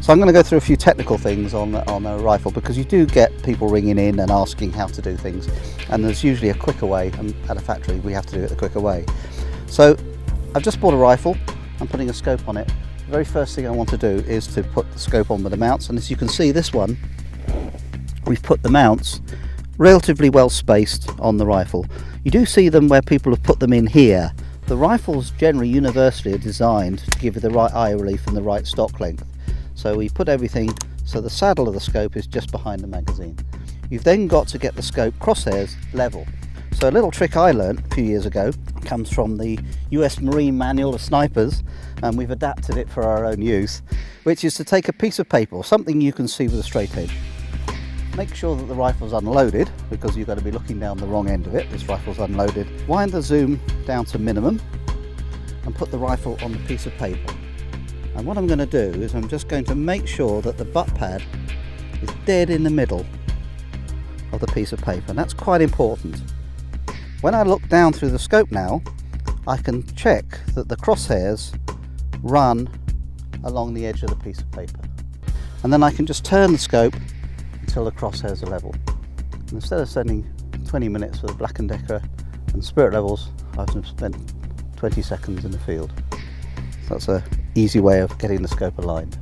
So I'm going to go through a few technical things on a rifle, because you do get people ringing in and asking how to do things, and there's usually a quicker way, and at a factory we have to do it the quicker way. So I've just bought a rifle, I'm putting a scope on it. The very first thing I want to do is to put the scope on with the mounts, and as you can see, this one, we've put the mounts relatively well spaced on the rifle. You do see them where people have put them in here. The rifles generally universally are designed to give you the right eye relief and the right stock length. So we put everything so the saddle of the scope is just behind the magazine. You've then got to get the scope crosshairs level. So a little trick I learned a few years ago comes from the US Marine Manual of Snipers, and we've adapted it for our own use, which is to take a piece of paper or something you can see with a straight edge. Make sure that the rifle's unloaded, because you're going to be looking down the wrong end of it. This rifle's unloaded. Wind the zoom down to minimum and put the rifle on the piece of paper. And what I'm going to do is I'm just going to make sure that the butt pad is dead in the middle of the piece of paper, and that's quite important. When I look down through the scope now, I can check that the crosshairs run along the edge of the piece of paper, and then I can just turn the scope until the crosshairs are level. And instead of spending 20 minutes with Black & Decker and spirit levels, I've just spent 20 seconds in the field. So that's an easy way of getting the scope aligned.